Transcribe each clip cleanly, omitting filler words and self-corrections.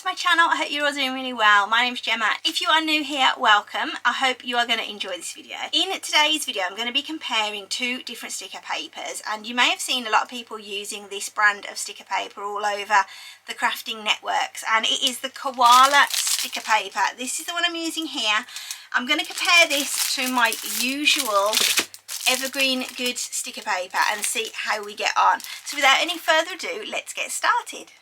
to my channel. I hope you're all doing really well. My name's Gemma. If you are new here, welcome. I hope you are going to enjoy this video. In today's video, I'm going to be comparing two different sticker papers, and you may have seen a lot of people using this brand of sticker paper all over the crafting networks, and it is the Koala sticker paper. This is the one I'm using here. I'm going to compare this to my usual Evergreen Good sticker paper and see how we get on. So without any further ado, let's get started.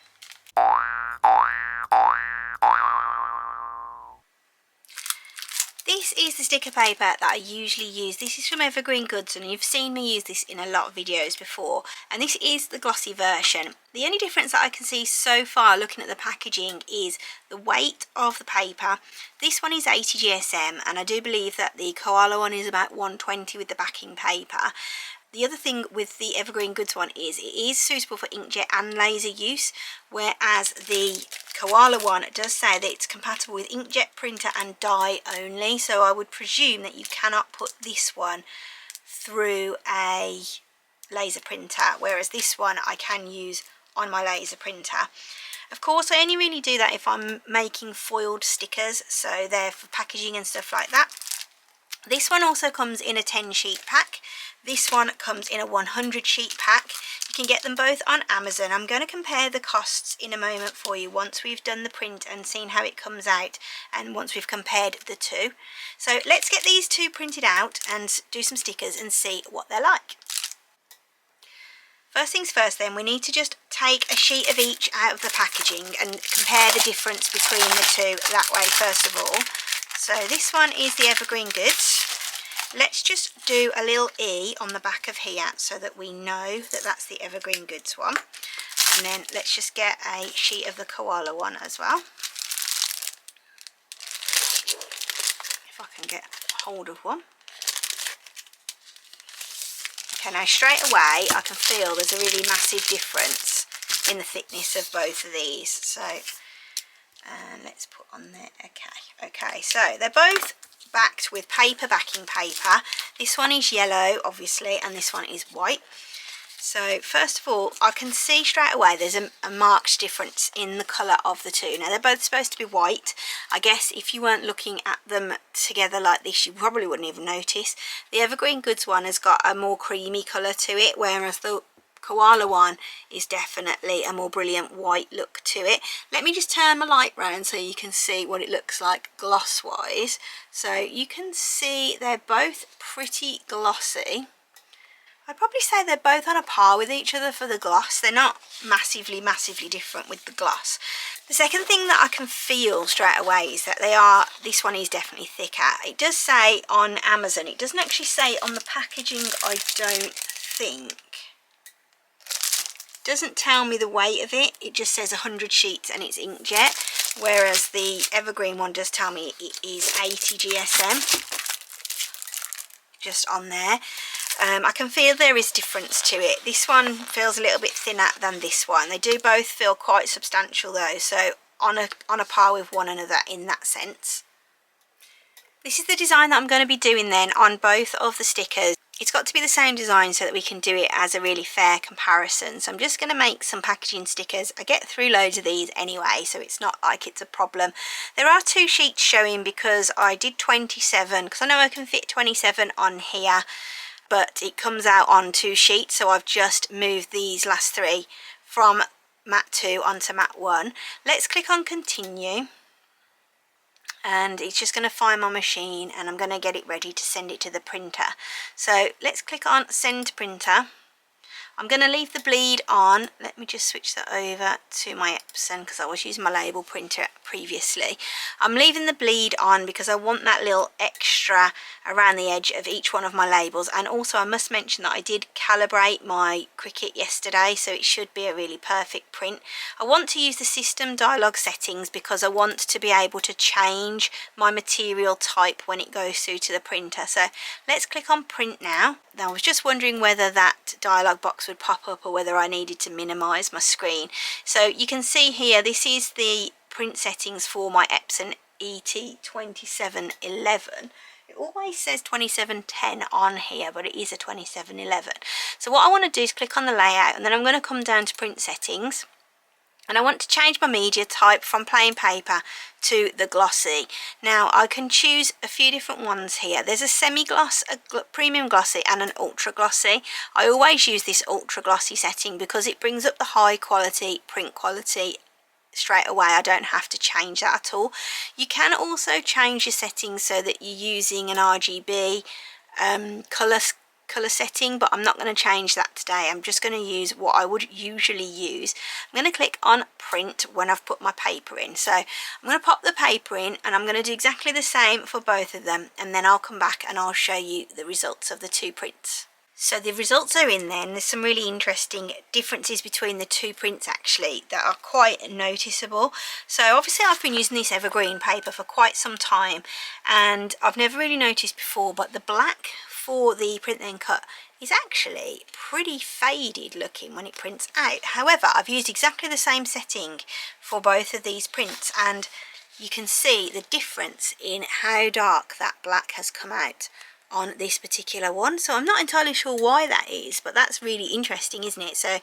This is the sticker paper that I usually use. This is from Evergreen Goods, and you've seen me use this in a lot of videos before, and this is the glossy version. The only difference that I can see so far looking at the packaging is the weight of the paper. This one is 80 GSM, and I do believe that the Koala one is about 120 with the backing paper. The other thing with the Evergreen Goods one is it is suitable for inkjet and laser use, whereas the Koala one does say that it's compatible with inkjet, printer and die only. So I would presume that you cannot put this one through a laser printer, whereas this one I can use on my laser printer. Of course, I only really do that if I'm making foiled stickers, so they're for packaging and stuff like that. This one also comes in a 10 sheet pack. This one comes in a 100 sheet pack. You can get them both on Amazon. I'm going to compare the costs in a moment for you once we've done the print and seen how it comes out, and once we've compared the two. So let's get these two printed out and do some stickers and see what they're like. First things first then, we need to just take a sheet of each out of the packaging and compare the difference between the two that way first of all. So this one is the Evergreen Goods. Let's just do a little E on the back of here so that we know that that's the Evergreen Goods one. And then let's just get a sheet of the Koala one as well. If I can get hold of one. Okay, now straight away I can feel there's a really massive difference in the thickness of both of these. So let's put on there. Okay, so they're both backed with paper backing paper. This one is yellow obviously, and this one is white. So first of all, I can see straight away there's a marked difference in the colour of the two. Now they're both supposed to be white. I guess if you weren't looking at them together like this, you probably wouldn't even notice. The Evergreen Goods one has got a more creamy colour to it, whereas the Koala one is definitely a more brilliant white look to it. Let me just turn my light round so you can see what it looks like gloss wise. So you can see they're both pretty glossy. I'd probably say they're both on a par with each other for the gloss. They're not massively different with the gloss. The second thing that I can feel straight away is that this one is definitely thicker. It does say on Amazon, it doesn't actually say on the packaging, I don't think. Doesn't tell me the weight of it. It just says 100 sheets and it's inkjet, whereas the Evergreen one does tell me it is 80 GSM just on there. I can feel there is difference to it. This one feels a little bit thinner than this one. They do both feel quite substantial though, so on a par with one another in that sense. This is the design that I'm going to be doing then on both of the stickers. It's got to be the same design so that we can do it as a really fair comparison. So I'm just going to make some packaging stickers. I get through loads of these anyway, so it's not like it's a problem. There are two sheets showing because I did 27, because I know I can fit 27 on here, but it comes out on two sheets, so I've just moved these last three from mat 2 onto mat 1. Let's click on continue. And it's just going to find my machine, and I'm going to get it ready to send it to the printer. So let's click on send to printer. I'm going to leave the bleed on. Let me just switch that over to my Epson because I was using my label printer previously. I'm leaving the bleed on because I want that little extra around the edge of each one of my labels. And also I must mention that I did calibrate my Cricut yesterday, so it should be a really perfect print. I want to use the system dialog settings because I want to be able to change my material type when it goes through to the printer. So let's click on print now. Now I was just wondering whether that dialog box would pop up or whether I needed to minimize my screen. So you can see here, this is the print settings for my Epson ET2711. It always says 2710 on here, but it is a 2711. So what I want to do is click on the layout, and then I'm going to come down to print settings. and I want to change my media type from plain paper to the glossy. Now I can choose a few different ones here. There's a semi-gloss, a premium glossy and an ultra glossy. I always use this ultra glossy setting because it brings up the high quality print quality straight away. I don't have to change that at all. You can also change your settings so that you're using an RGB colour setting, but I'm not going to change that today. I'm just going to use what I would usually use. I'm going to click on print when I've put my paper in. So I'm going to pop the paper in and I'm going to do exactly the same for both of them, and then I'll come back and I'll show you the results of the two prints. So the results are in there, and there's some really interesting differences between the two prints actually that are quite noticeable. So obviously I've been using this Evergreen paper for quite some time and I've never really noticed before, but the black for the print then cut is actually pretty faded looking when it prints out. However, I've used exactly the same setting for both of these prints and you can see the difference in how dark that black has come out on this particular one. So I'm not entirely sure why that is, but that's really interesting, isn't it? So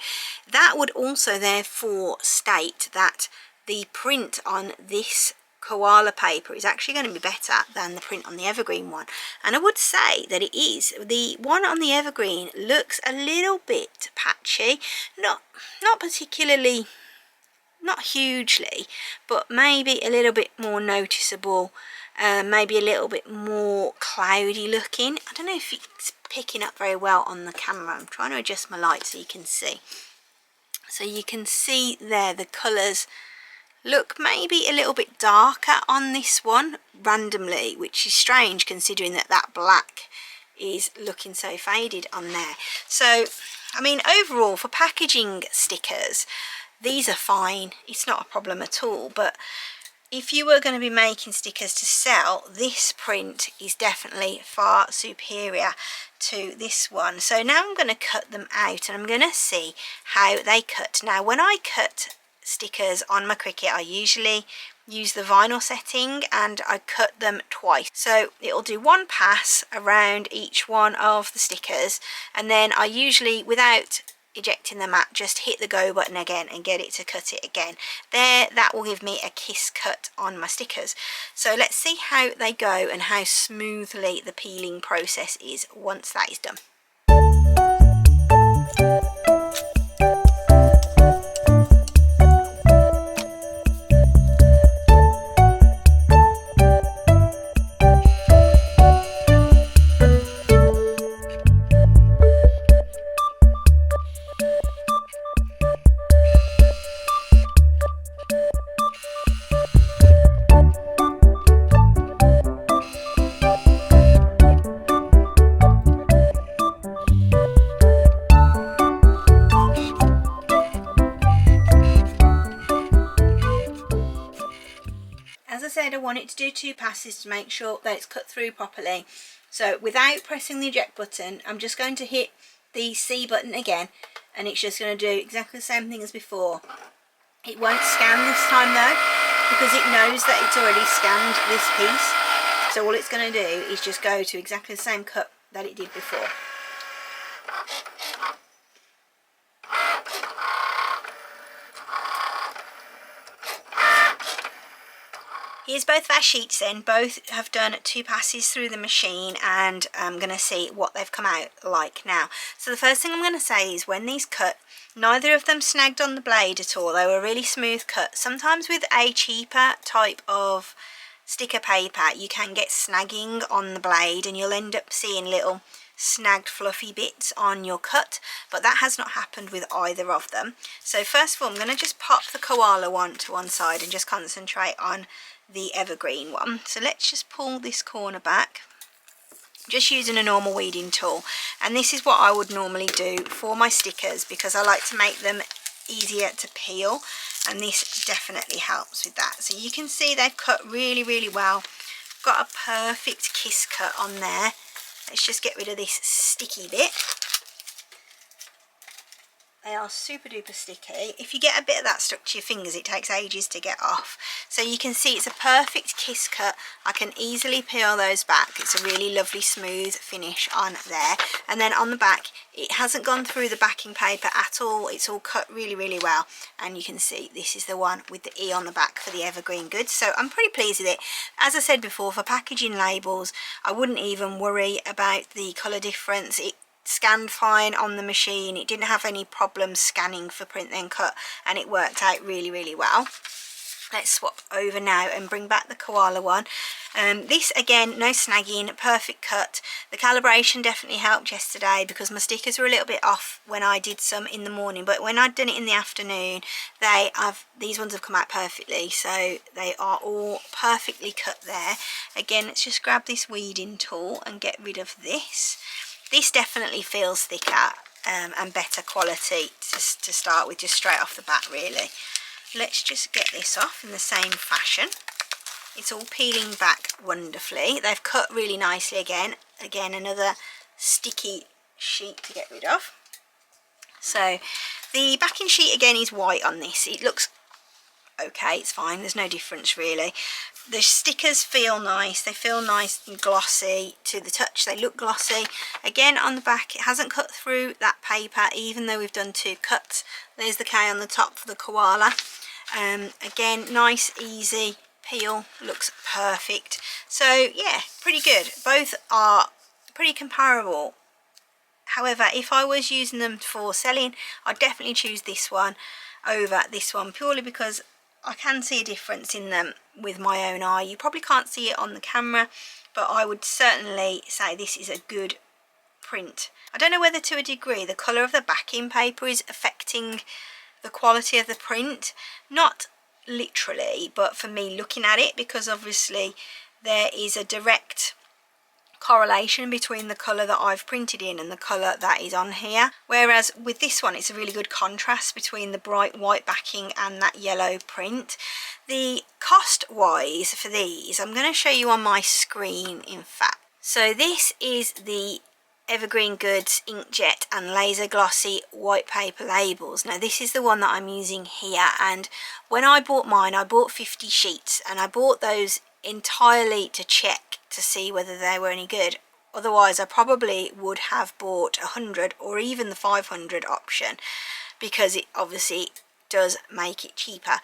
that would also therefore state that the print on this Koala paper is actually going to be better than the print on the Evergreen one, and I would say that it is. The one on the Evergreen looks a little bit patchy, not particularly, not hugely, but maybe a little bit more noticeable, maybe a little bit more cloudy looking. I don't know if it's picking up very well on the camera. I'm trying to adjust my light so you can see. So you can see there the colours look maybe a little bit darker on this one randomly, which is strange considering that that black is looking so faded on there. So I mean, overall for packaging stickers, these are fine, it's not a problem at all. But if you were going to be making stickers to sell, this print is definitely far superior to this one. So now I'm going to cut them out and I'm going to see how they cut. Now when I cut stickers on my Cricut, I usually use the vinyl setting and I cut them twice. So it'll do one pass around each one of the stickers, and then I usually, without ejecting the mat, just hit the go button again and get it to cut it again. There, that will give me a kiss cut on my stickers. So let's see how they go and how smoothly the peeling process is once that is done. I want it to do two passes to make sure that it's cut through properly. So without pressing the eject button, I'm just going to hit the C button again, and it's just going to do exactly the same thing as before. It won't scan this time though, because it knows that it's already scanned this piece. So all it's going to do is just go to exactly the same cut that it did before. Here's both of our sheets then. Both have done two passes through the machine, and I'm going to see what they've come out like now. So the first thing I'm going to say is when these cut, neither of them snagged on the blade at all. They were really smooth cut. Sometimes with a cheaper type of sticker paper you can get snagging on the blade and you'll end up seeing little snagged fluffy bits on your cut, but that has not happened with either of them. So first of all I'm going to just pop the Koala one to one side and just concentrate on the Evergreen one. So let's just pull this corner back, just using a normal weeding tool, and this is what I would normally do for my stickers because I like to make them easier to peel, and this definitely helps with that. So you can see they've cut really well. Got a perfect kiss cut on there. Let's just get rid of this sticky bit. They are super duper sticky. If you get a bit of that stuck to your fingers, it takes ages to get off. So you can see it's a perfect kiss cut. I can easily peel those back. It's a really lovely smooth finish on there. And then on the back, it hasn't gone through the backing paper at all. It's all cut really, really well. And you can see this is the one with the E on the back for the Evergreen goods. So I'm pretty pleased with it. As I said before, for packaging labels, I wouldn't even worry about the colour difference. It scanned fine on the machine. It didn't have any problems scanning for print then cut, and it worked out really, really well. Let's swap over now and bring back the Koala one. This again, no snagging, perfect cut. The calibration definitely helped yesterday because my stickers were a little bit off when I did some in the morning, but when I'd done it in the afternoon, these ones have come out perfectly, so they are all perfectly cut there. Again, let's just grab this weeding tool and get rid of this. This definitely feels thicker and better quality to start with, just straight off the bat really. Let's just get this off in the same fashion. It's all peeling back wonderfully. They've cut really nicely again. Again, another sticky sheet to get rid of. So the backing sheet again is white on this. It looks okay, it's fine, there's no difference really. The stickers feel nice, they feel nice and glossy to the touch, they look glossy. Again on the back, it hasn't cut through that paper even though we've done 2 cuts. There's the K on the top for the Koala. Again, nice easy peel, looks perfect. So yeah, pretty good. Both are pretty comparable. However, if I was using them for selling, I'd definitely choose this one over this one, purely because I can see a difference in them with my own eye. You probably can't see it on the camera, but I would certainly say this is a good print. I don't know whether to a degree the colour of the backing paper is affecting the quality of the print. Not literally, but for me looking at it, because obviously there is a direct correlation between the colour that I've printed in and the colour that is on here, whereas with this one it's a really good contrast between the bright white backing and that yellow print. The cost wise for these, I'm going to show you on my screen in fact. So this is the Evergreen Goods inkjet and laser glossy white paper labels. Now this is the one that I'm using here, and when I bought mine I bought 50 sheets and I bought those entirely to check to see whether they were any good. Otherwise I probably would have bought 100 or even the 500 option, because it obviously does make it cheaper.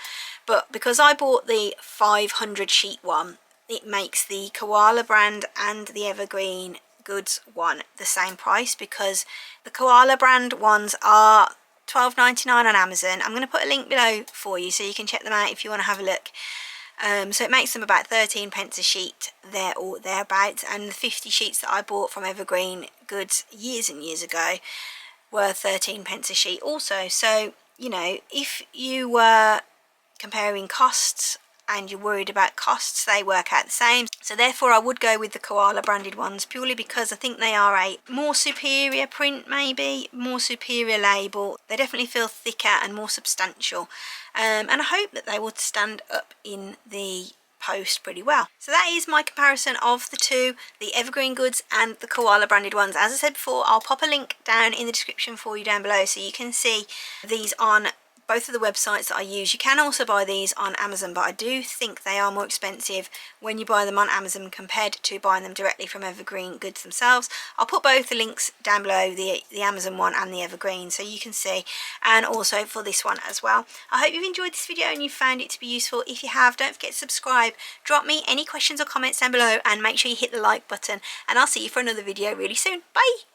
But because I bought the 500 sheet one, it makes the Koala brand and the Evergreen Goods one the same price, because the Koala brand ones are £12.99 on Amazon. I'm going to put a link below for you so you can check them out if you want to have a look. So it makes them about 13 pence a sheet there or thereabouts, and the 50 sheets that I bought from Evergreen Goods years and years ago were 13 pence a sheet also. So you know, if you were comparing costs and you're worried about costs, they work out the same. So therefore I would go with the Koala branded ones, purely because I think they are a more superior print, maybe more superior label. They definitely feel thicker and more substantial, and I hope that they would stand up in the post pretty well. So that is my comparison of the two, the Evergreen Goods and the Koala branded ones. As I said before, I'll pop a link down in the description for you down below so you can see these on both of the websites that I use. You can also buy these on Amazon, but I do think they are more expensive when you buy them on Amazon compared to buying them directly from Evergreen Goods themselves. I'll put both the links down below, the Amazon one and the Evergreen, so you can see, and also for this one as well. I hope you've enjoyed this video and you found it to be useful. If you have, don't forget to subscribe, drop me any questions or comments down below, and make sure you hit the like button, and I'll see you for another video really soon. Bye!